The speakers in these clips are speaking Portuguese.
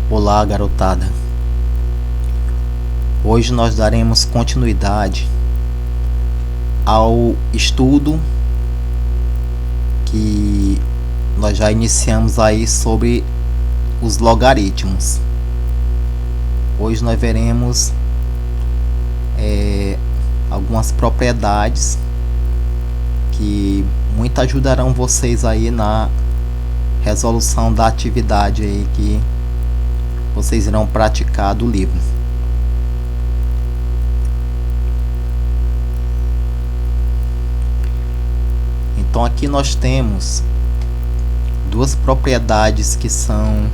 Olá, garotada. Hoje nós daremos continuidade ao estudo que nós já iniciamos aí sobre os logaritmos. Hoje nós veremos algumas propriedades que muito ajudarão vocês aí na resolução da atividade aí que vocês irão praticar do livro. Então aqui nós temos duas propriedades que são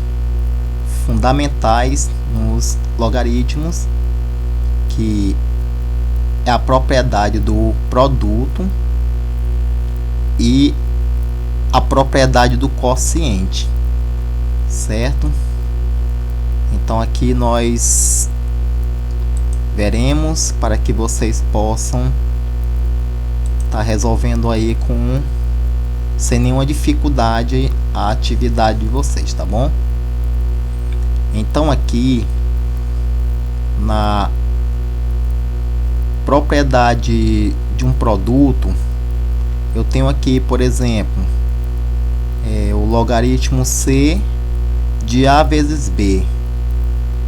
fundamentais nos logaritmos, que é a propriedade do produto e a propriedade do quociente, certo? Então aqui nós veremos para que vocês possam estar resolvendo aí sem nenhuma dificuldade a atividade de vocês, tá bom? Então aqui na propriedade de um produto eu tenho aqui, por exemplo, o logaritmo C de A vezes B.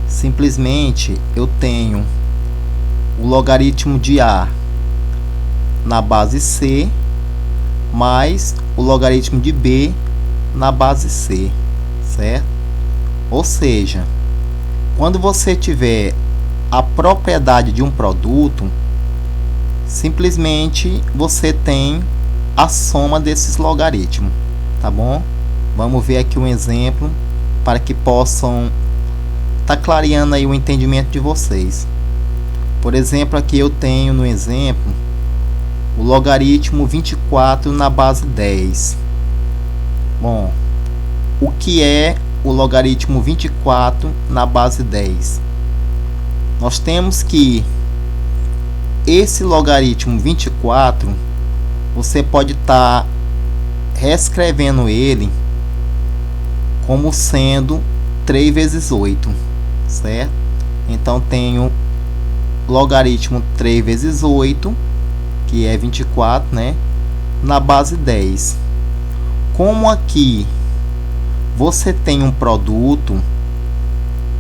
Simplesmente eu tenho o logaritmo de A na base C mais o logaritmo de B na base C, certo? Ou seja, quando você tiver a propriedade de um produto, simplesmente você tem a soma desses logaritmos, tá bom? Vamos ver aqui um exemplo para que possam estar clareando aí o entendimento de vocês. Por exemplo, aqui eu tenho no exemplo o logaritmo 24 na base 10. Bom, o que é o logaritmo 24 na base 10? Nós temos que esse logaritmo 24, você pode estar reescrevendo ele como sendo 3 vezes 8, certo? Então tenho logaritmo 3 vezes 8, que é 24, né? Na base 10. Como aqui você tem um produto,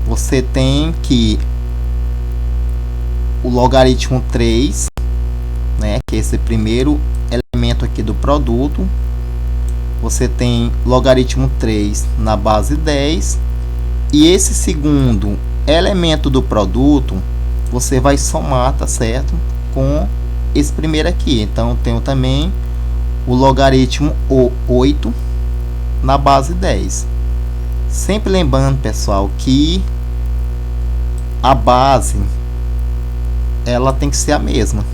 você tem que o logaritmo 3, né, que é esse primeiro elemento aqui do produto, você tem logaritmo 3 na base 10, e esse segundo elemento do produto você vai somar, tá certo? Com esse primeiro aqui. Então tenho também o logaritmo 8 na base 10. Sempre lembrando, pessoal, que a base ela tem que ser a mesma,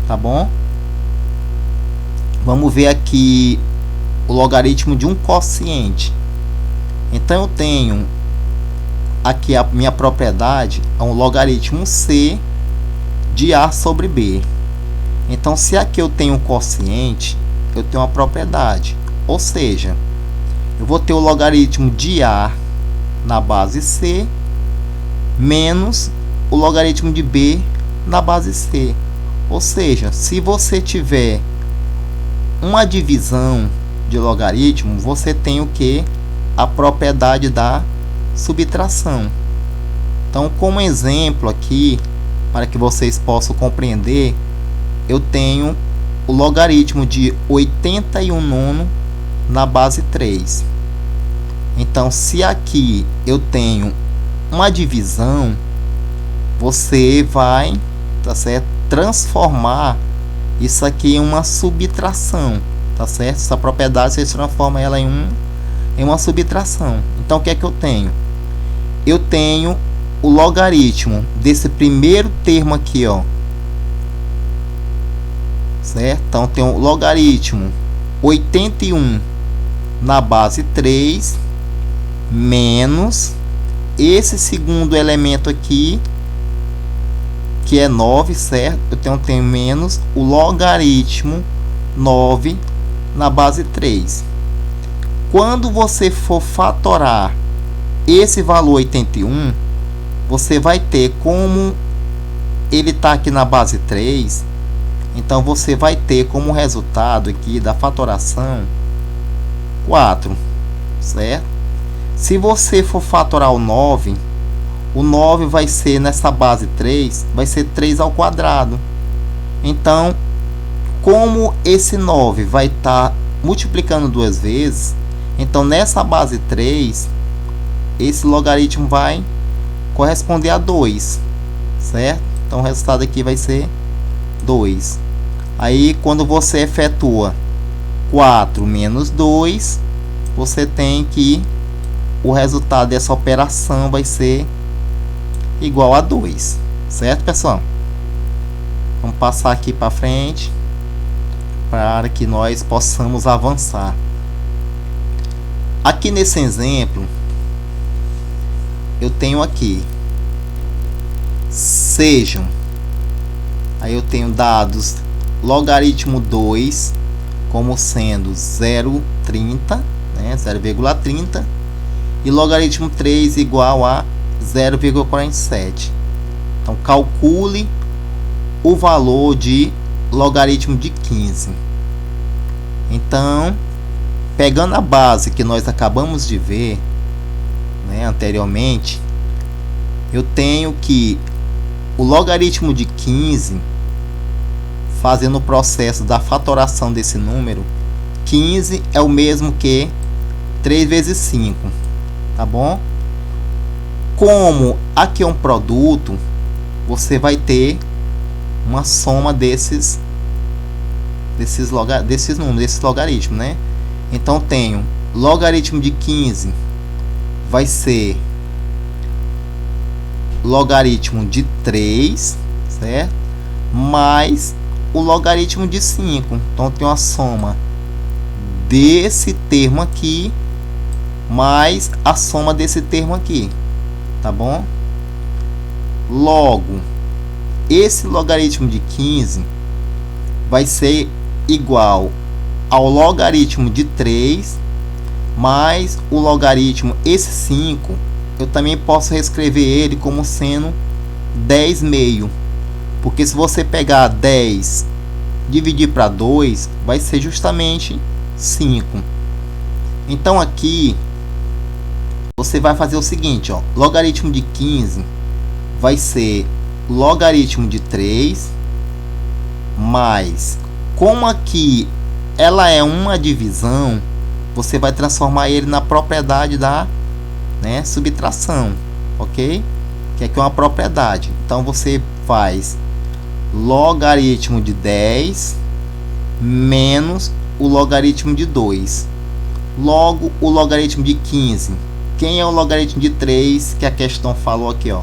tá bom? Vamos ver aqui o logaritmo de um quociente. Então eu tenho aqui a minha propriedade é um logaritmo C de A sobre B. Então se aqui eu tenho um quociente, eu tenho uma propriedade, ou seja, eu vou ter o logaritmo de A na base C menos o logaritmo de B na base C. Ou seja, se você tiver uma divisão de logaritmo, você tem o que? A propriedade da subtração. Então, como exemplo aqui, para que vocês possam compreender, eu tenho o logaritmo de 81 nono na base 3. Então, se aqui eu tenho uma divisão, você vai, tá certo, transformar isso aqui em uma subtração, tá certo? Essa propriedade você transforma ela em uma subtração. Então, o que é que eu tenho? Eu tenho o logaritmo desse primeiro termo aqui, ó, certo? Então, eu tenho o logaritmo 81 na base 3 menos esse segundo elemento aqui, que é 9, certo? Eu tenho menos o logaritmo 9 na base 3. Quando você for fatorar esse valor 81, você vai ter, como ele está aqui na base 3, então você vai ter como resultado aqui da fatoração 4, certo? Se você for fatorar o 9 vai ser nessa base 3, vai ser 3 ao quadrado. Então, como esse 9 vai estar multiplicando duas vezes, então nessa base 3, esse logaritmo vai corresponder a 2, certo? Então o resultado aqui vai ser 2. Aí quando você efetua 4 menos 2, você tem que o resultado dessa operação vai ser igual a 2, certo, pessoal? Vamos passar aqui para frente para que nós possamos avançar. Aqui nesse exemplo, eu tenho aqui sejam, aí eu tenho dados logaritmo 2 como sendo 0,30, né, 0,30, e logaritmo 3 igual a 0,47. Então calcule o valor de logaritmo de 15. Então, pegando a base que nós acabamos de ver, né, anteriormente, eu tenho que o logaritmo de 15, fazendo o processo da fatoração desse número, 15 é o mesmo que 3 vezes 5, tá bom? Como aqui é um produto, você vai ter uma soma desses números, desses logaritmos, né? Então tenho logaritmo de 15 vai ser logaritmo de 3, certo? Mais o logaritmo de 5. Então tem uma soma desse termo aqui mais a soma desse termo aqui, tá bom? Logo, esse logaritmo de 15 vai ser igual ao logaritmo de 3 mais o logaritmo, esse 5, eu também posso reescrever ele como sendo 10 meio, porque se você pegar 10 dividir para 2, vai ser justamente 5. Então aqui você vai fazer o seguinte, ó, logaritmo de 15 vai ser logaritmo de 3 mais, como aqui ela é uma divisão, você vai transformar ele na propriedade da, né, subtração, ok? Que aqui é uma propriedade. Então você faz logaritmo de 10 menos o logaritmo de 2. Logo, o logaritmo de 15. Quem é o logaritmo de 3 que a questão falou aqui, ó?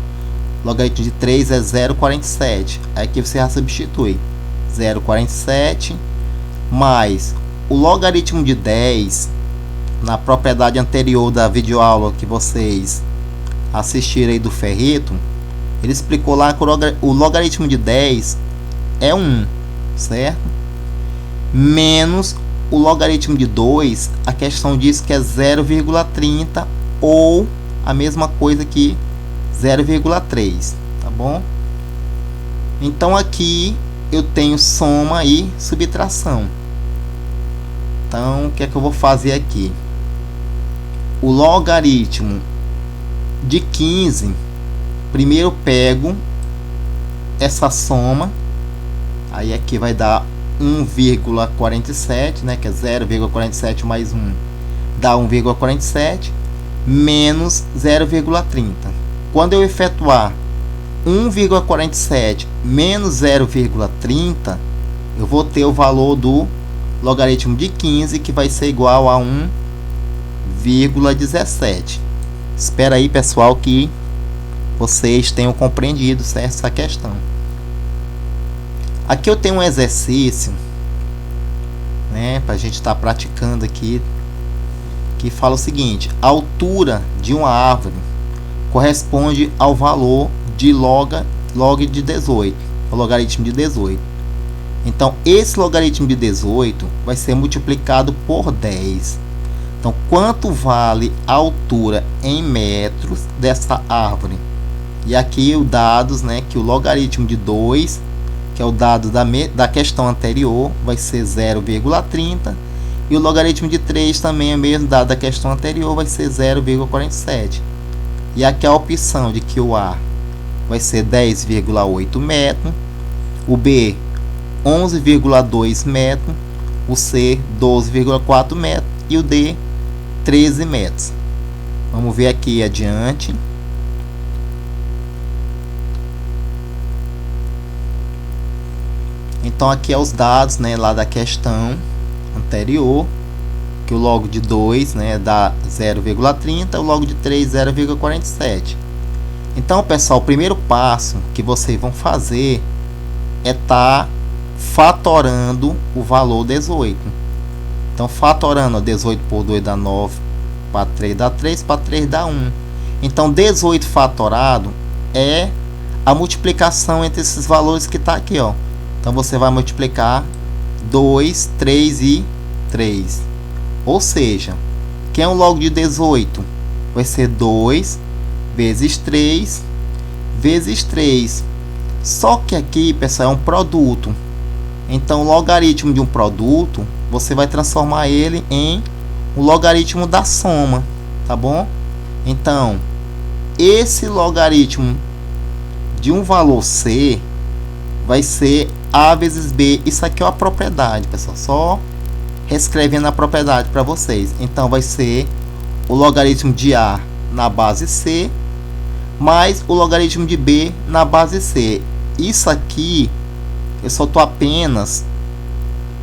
Logaritmo de 3 é 0,47. Aqui você já substitui 0,47 mais o logaritmo de 10, na propriedade anterior da videoaula que vocês assistiram aí do Ferrito, ele explicou lá que o logaritmo de 10 é 1, certo? Menos o logaritmo de 2, a questão diz que é 0,30 ou a mesma coisa que 0,3, tá bom? Então aqui eu tenho soma e subtração. Então o que é que eu vou fazer aqui? O logaritmo de 15, primeiro eu pego essa soma, aí aqui vai dar 1,47, né, que é 0,47 mais 1 dá 1,47 menos 0,30. Quando eu efetuar 1,47 menos 0,30, eu vou ter o valor do logaritmo de 15, que vai ser igual a 1,17. Espero aí, pessoal, que vocês tenham compreendido, certo, essa questão. Aqui eu tenho um exercício, né, para a gente estar praticando aqui, que fala o seguinte: a altura de uma árvore corresponde ao valor de log de 18, o logaritmo de 18. Então esse logaritmo de 18 vai ser multiplicado por 10. Então, quanto vale a altura em metros dessa árvore? E aqui os dados, né, que o logaritmo de 2, que é o dado da questão anterior, vai ser 0,30. E o logaritmo de 3 também é o mesmo dado da questão anterior, vai ser 0,47. E aqui a opção de que o A vai ser 10,8 metros, o B 11,2 metros, o C 12,4 metros e o D 13 metros. Vamos ver aqui adiante. Então aqui é os dados, né, lá da questão anterior, que o log de 2, né, dá 0,30, o log de 3 0,47. Então, pessoal, o primeiro passo que vocês vão fazer é estar fatorando o valor 18. Então, fatorando 18 por 2 dá 9, para 3 dá 3, para 3 dá 1. Então, 18 fatorado é a multiplicação entre esses valores que está aqui, ó. Então, você vai multiplicar 2, 3 e 3. Ou seja, quem é o log de 18? Vai ser 2 vezes 3 vezes 3. Só que aqui, pessoal, é um produto. Então, o logaritmo de um produto, você vai transformar ele em o logaritmo da soma, tá bom? Então, esse logaritmo de um valor C vai ser A vezes B. Isso aqui é uma propriedade, pessoal. Só reescrevendo a propriedade para vocês. Então, vai ser o logaritmo de A na base C mais o logaritmo de B na base C. Isso aqui eu só estou apenas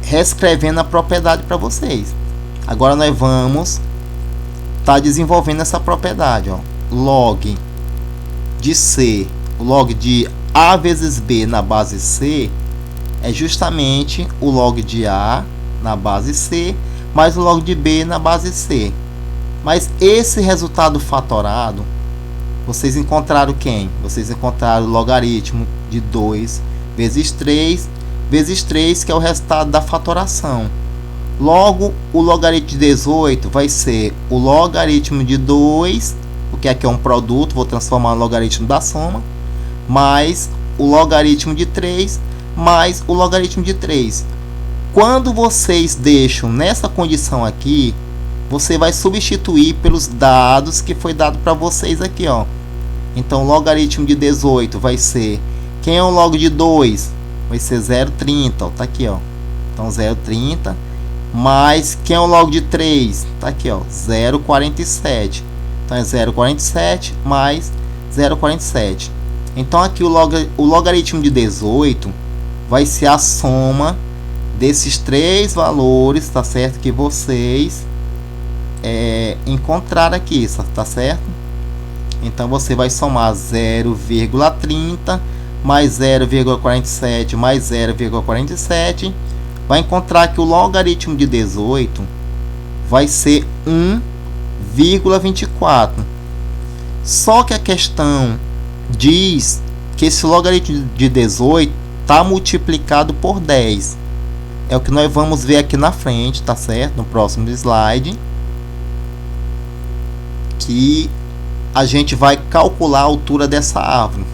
reescrevendo a propriedade para vocês. Agora nós vamos estar desenvolvendo essa propriedade, ó. Log de C, o log de A vezes B na base C é justamente o log de A na base C mais o log de B na base C. Mas esse resultado fatorado, vocês encontraram quem? Vocês encontraram o logaritmo de 2 vezes 3 vezes 3, que é o resultado da fatoração. Logo, o logaritmo de 18 vai ser o logaritmo de 2, porque aqui é um produto, vou transformar no logaritmo da soma, mais o logaritmo de 3, mais o logaritmo de 3. Quando vocês deixam nessa condição aqui, você vai substituir pelos dados que foi dado para vocês aqui, ó. Então, o logaritmo de 18 vai ser, quem é o log de 2? Vai ser 0,30, ó, tá aqui, ó. Então, 0,30, mais quem é o log de 3? Tá aqui, ó, 0,47. Então, é 0,47 mais 0,47. Então, aqui o logaritmo de 18 vai ser a soma desses três valores, tá certo? Que vocês encontraram aqui, tá certo? Então, você vai somar 0,30 mais 0,47 mais 0,47. Vai encontrar que o logaritmo de 18 vai ser 1,24. Só que a questão diz que esse logaritmo de 18 está multiplicado por 10. É o que nós vamos ver aqui na frente, tá certo? No próximo slide. Que a gente vai calcular a altura dessa árvore.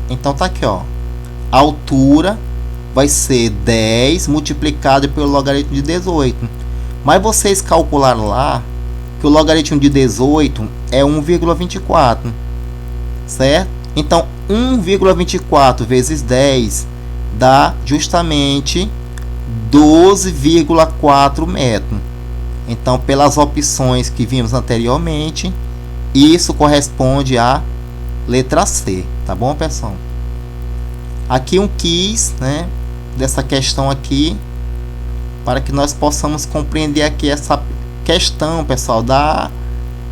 Então tá aqui, ó. A altura vai ser 10 multiplicado pelo logaritmo de 18. Mas vocês calcularam lá que o logaritmo de 18 é 1,24, certo? Então, 1,24 vezes 10 dá justamente 12,4 metros. Então, pelas opções que vimos anteriormente, isso corresponde à letra C, tá bom, pessoal? Aqui um quiz, né, dessa questão aqui, para que nós possamos compreender aqui essa questão, pessoal, da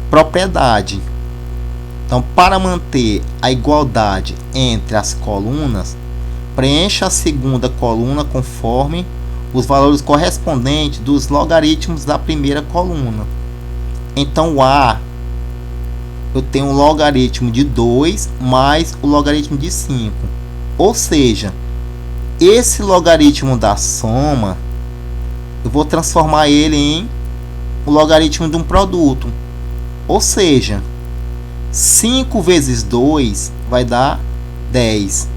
propriedade. Então, para manter a igualdade entre as colunas, preencha a segunda coluna conforme os valores correspondentes dos logaritmos da primeira coluna. Então, o A, eu tenho um logaritmo de 2 mais o logaritmo de 5. Ou seja, esse logaritmo da soma, eu vou transformar ele em o logaritmo de um produto. Ou seja, 5 vezes 2 vai dar 10.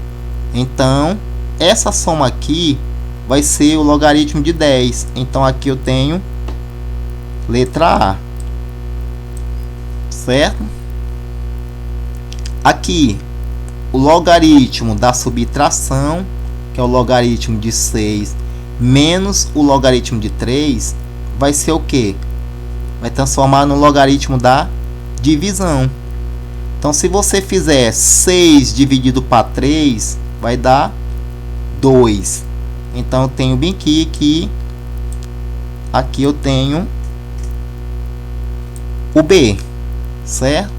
Então, essa soma aqui vai ser o logaritmo de 10. Então, aqui eu tenho letra A. Certo? Aqui, o logaritmo da subtração, que é o logaritmo de 6, menos o logaritmo de 3, vai ser o quê? Vai transformar no logaritmo da divisão. Então, se você fizer 6 dividido para 3, vai dar 2. Então, eu tenho bem que aqui eu tenho o B, certo?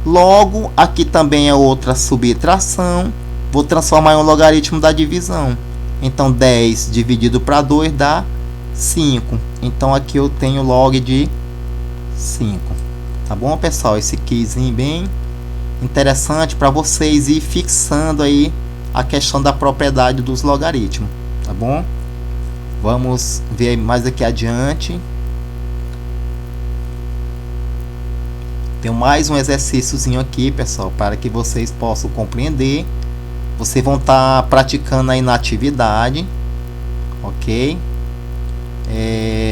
Logo, aqui também é outra subtração. Vou transformar em um logaritmo da divisão. Então, 10 dividido para 2 dá 5. Então, aqui eu tenho log de 5. Tá bom, pessoal? Esse quizinho bem interessante para vocês ir fixando aí a questão da propriedade dos logaritmos. Tá bom? Vamos ver mais aqui adiante. Tem mais um exercíciozinho aqui, pessoal, para que vocês possam compreender. Vocês vão estar praticando aí na atividade, ok?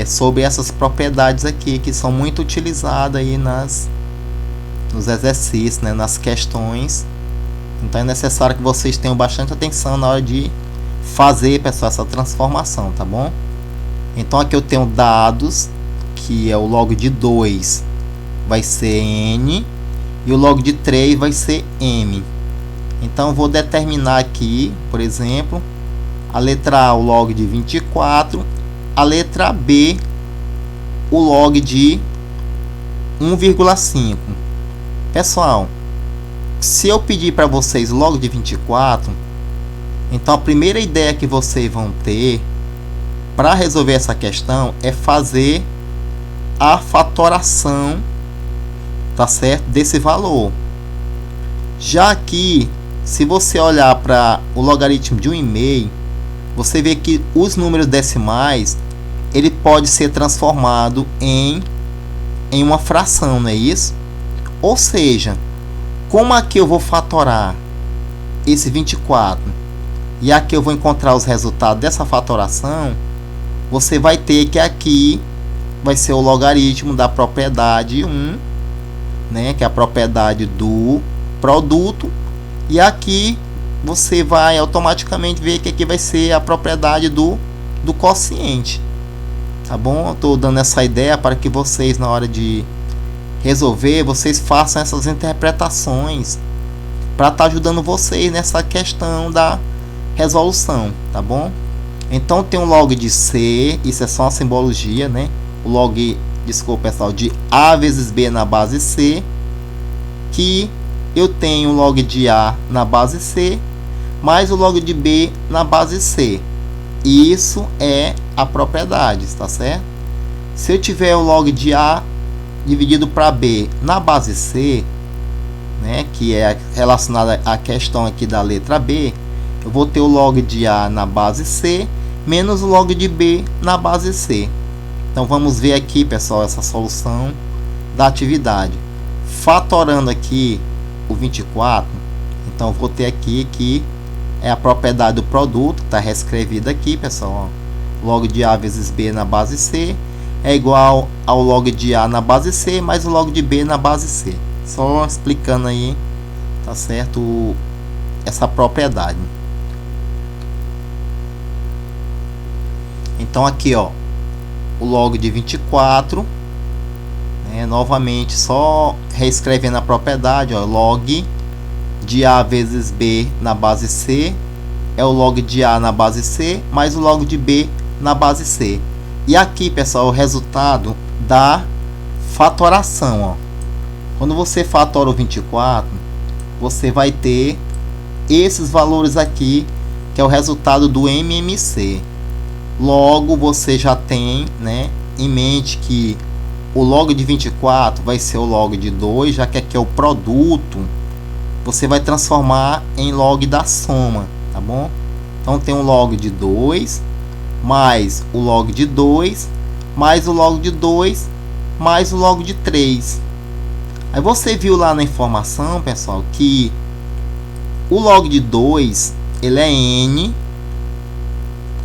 Sobre essas propriedades aqui que são muito utilizadas aí nos exercícios, né, nas questões. Então é necessário que vocês tenham bastante atenção na hora de fazer, pessoal, essa transformação, tá bom? Então aqui eu tenho dados, que é o log de 2 vai ser N e o log de 3 vai ser M. Então, vou determinar aqui, por exemplo, a letra A, o log de 24, a letra B, o log de 1,5. Pessoal, se eu pedir para vocês o log de 24, então a primeira ideia que vocês vão ter para resolver essa questão é fazer a fatoração, tá certo, desse valor. Já aqui, se você olhar para o logaritmo de 1,5, você vê que os números decimais ele pode ser transformado em uma fração, não é isso? Ou seja, como aqui eu vou fatorar esse 24 e aqui eu vou encontrar os resultados dessa fatoração, você vai ter que aqui vai ser o logaritmo da propriedade 1, né, que é a propriedade do produto, e aqui você vai automaticamente ver que aqui vai ser a propriedade do quociente. Tá bom? Eu estou dando essa ideia para que vocês, na hora de resolver, vocês façam essas interpretações para estar ajudando vocês nessa questão da resolução, tá bom? Então tem um log de C, isso é só uma simbologia, né? O log, desculpa, pessoal, de A vezes B na base C, que eu tenho o log de A na base C, mais o log de B na base C. Isso é a propriedade, tá certo? Se eu tiver o log de A dividido para B na base C, né, que é relacionada à questão aqui da letra B, eu vou ter o log de A na base C menos o log de B na base C. Então vamos ver aqui, pessoal, essa solução da atividade. Fatorando aqui o 24, então vou ter aqui que é a propriedade do produto, está reescrevida aqui, pessoal, ó. Log de A vezes B na base C é igual ao log de A na base C mais o log de B na base C. Só explicando aí, tá certo, essa propriedade. Então aqui, ó, o log de 24, né, novamente só reescrevendo a propriedade, ó, log de A vezes B na base C é o log de A na base C mais o log de B na base C. E aqui, pessoal, o resultado da fatoração, ó. Quando você fatora o 24, você vai ter esses valores aqui, que é o resultado do MMC. Logo, você já tem, né, em mente que o log de 24 vai ser o log de 2, já que aqui é o produto, você vai transformar em log da soma, tá bom? Então tem um log de 2 mais o log de 2 mais o log de 2 mais o log de 3. Aí você viu lá na informação, pessoal, que o log de 2, ele é n.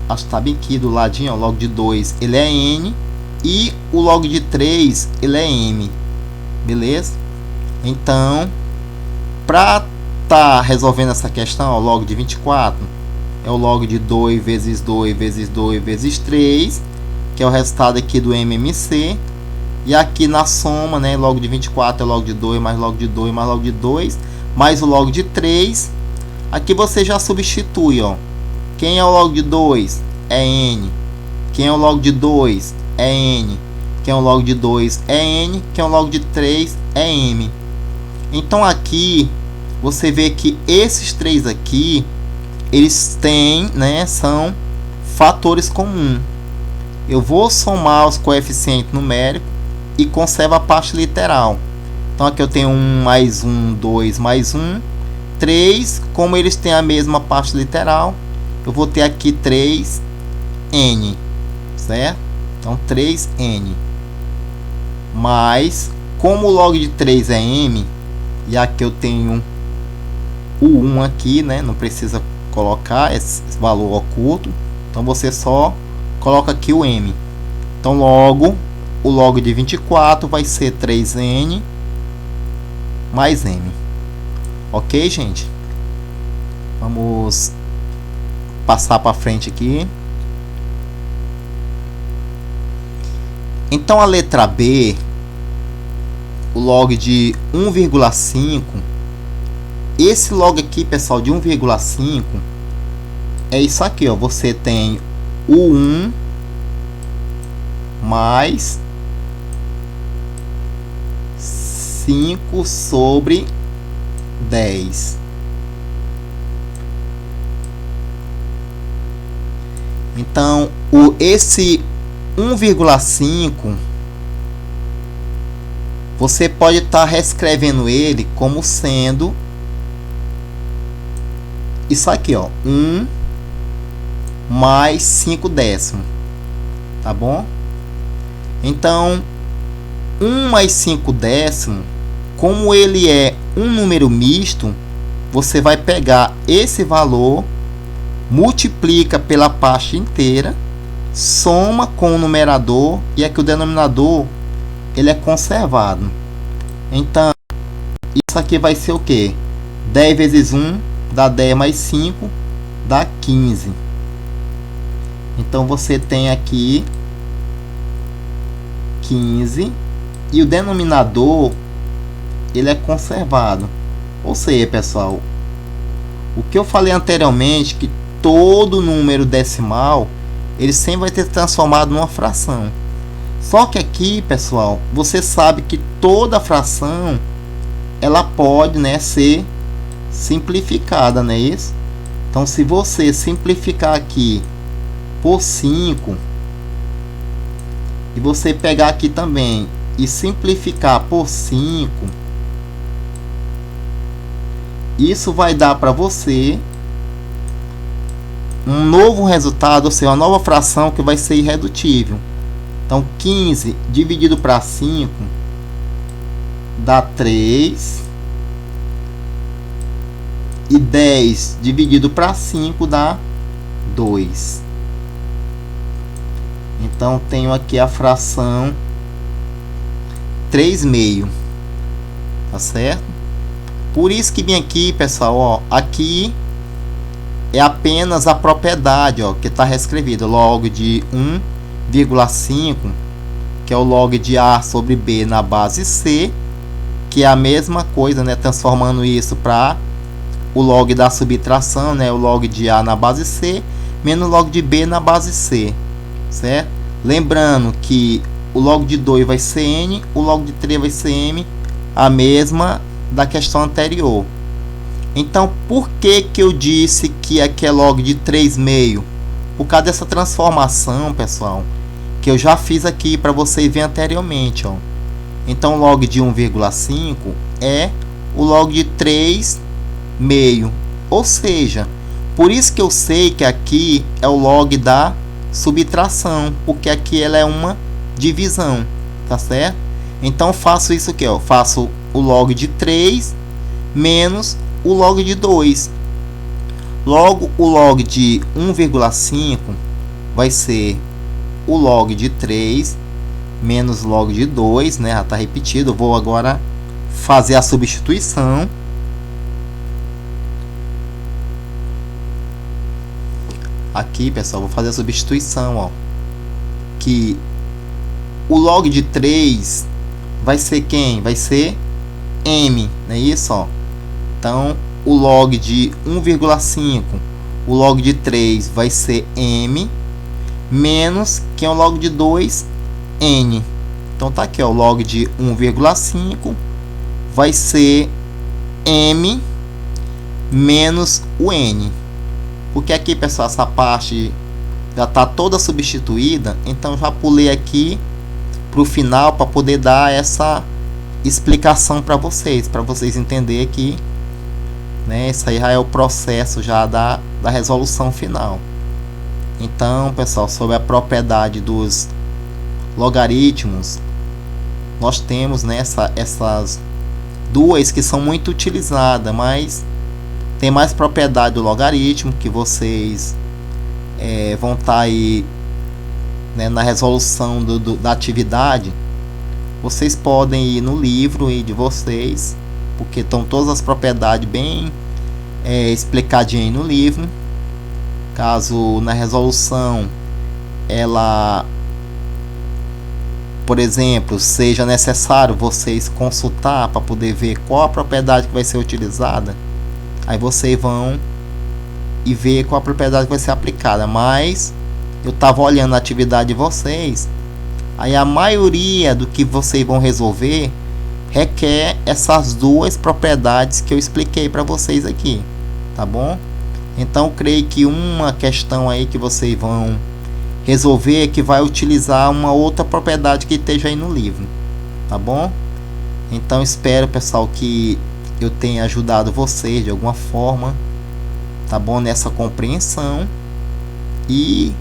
Acho que tá bem aqui do ladinho, ó, o log de 2, ele é n. E o log de 3, ele é m. Beleza? Então, para tá resolvendo essa questão, ó, o log de 24 é o log de 2 vezes 2 vezes 2 vezes 3, que é o resultado aqui do MMC. E aqui na soma, né, log de 24 é log de 2 mais log de 2 mais log de 2 mais o log de 3. Aqui você já substitui, ó. Quem é o log de 2? É n. Quem é o log de 2? É n. Quem é o log de 2? É n. Quem é o log de 3? É m. Então aqui você vê que esses três aqui, eles têm, né, são fatores comuns. Eu vou somar os coeficientes numéricos e conservo a parte literal. Então aqui eu tenho 1 mais 1, 2 mais 1, 3. Como eles têm a mesma parte literal, eu vou ter aqui 3n, certo? Então 3n. Mas, como o log de 3 é m, e aqui eu tenho o 1 aqui, né? Não precisa colocar esse valor oculto. Então você só coloca aqui o m. Então logo, o log de 24 vai ser 3n mais m. Ok, gente? Vamos passar para frente aqui. Então a letra B, o log de 1,5, esse log aqui, pessoal, de 1,5 é isso aqui, ó. Você tem o 1 mais 5 sobre 10. Então, esse 1,5 você pode estar reescrevendo ele como sendo isso aqui, ó, 1 mais 5 décimos, tá bom? Então, 1 mais 5 décimos, como ele é um número misto, você vai pegar esse valor, multiplica pela parte inteira, soma com o numerador, e aqui o denominador ele é conservado. Então, isso aqui vai ser o que? 10 vezes 1 dá 10 mais 5 dá 15. Então você tem aqui 15 e o denominador ele é conservado. Ou seja, pessoal, o que eu falei anteriormente, que todo número decimal ele sempre vai ter transformado numa fração. Só que aqui, pessoal, você sabe que toda fração ela pode, né, ser simplificada, não é isso? Então, se você simplificar aqui por 5 e você pegar aqui também e simplificar por 5, isso vai dar para você um novo resultado, ou seja, uma nova fração que vai ser irredutível. Então 15 dividido para 5 dá 3 e 10 dividido para 5 dá 2. Então tenho aqui a fração 3/2, tá certo? Por isso que vem aqui, pessoal, ó, aqui é apenas a propriedade, ó, que está reescrevido, log de 1,5, que é o log de A sobre B na base C, que é a mesma coisa, né, transformando isso para o log da subtração, né, o log de A na base C, menos o log de B na base C, certo? Lembrando que o log de 2 vai ser N, o log de 3 vai ser M, a mesma da questão anterior. Então, por que que eu disse que aqui é log de 3/2? Por causa dessa transformação, pessoal, que eu já fiz aqui para você ver anteriormente, ó. Então, log de 1,5 é o log de 3/2. Ou seja, por isso que eu sei que aqui é o log da subtração, porque aqui ela é uma divisão, tá certo? Então faço isso aqui, ó, faço o log de 3 menos o log de 2. Logo, o log de 1,5 vai ser o log de 3 menos log de 2, né? Já está repetido. Eu vou agora fazer a substituição. Aqui, pessoal, vou fazer a substituição, ó. Que o log de 3 vai ser quem? Vai ser m, não é isso, ó? Então, o log de 1,5, o log de 3 vai ser m, menos, quem é o log de 2? N. Então, tá aqui, ó, o log de 1,5 vai ser m menos o n. Porque aqui, pessoal, essa parte já está toda substituída, então já pulei aqui para o final para poder dar essa explicação para vocês entenderem que, né, isso aí já é o processo já da resolução final. Então, pessoal, sobre a propriedade dos logaritmos, nós temos, né, essas duas que são muito utilizadas, mas tem mais propriedade do logaritmo que vocês vão estar aí, né, na resolução da atividade. Vocês podem ir no livro aí de vocês, porque estão todas as propriedades bem explicadinhas aí no livro. Caso na resolução ela, por exemplo, seja necessário vocês consultar para poder ver qual a propriedade que vai ser utilizada, aí vocês vão e ver qual a propriedade que vai ser aplicada. Mas eu estava olhando a atividade de vocês, aí a maioria do que vocês vão resolver requer essas duas propriedades que eu expliquei para vocês aqui, tá bom? Então, eu creio que uma questão aí que vocês vão resolver é que vai utilizar uma outra propriedade que esteja aí no livro, tá bom? Então, espero, pessoal, que eu tenha ajudado vocês de alguma forma, tá bom, nessa compreensão. E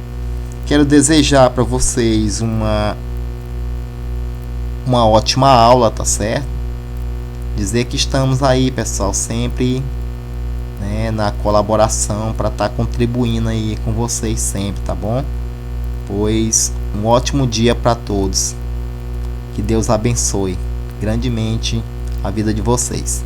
quero desejar para vocês uma ótima aula, tá certo? Dizer que estamos aí, pessoal, sempre, né, na colaboração para estar contribuindo aí com vocês sempre, tá bom? Pois um ótimo dia para todos. Que Deus abençoe grandemente a vida de vocês.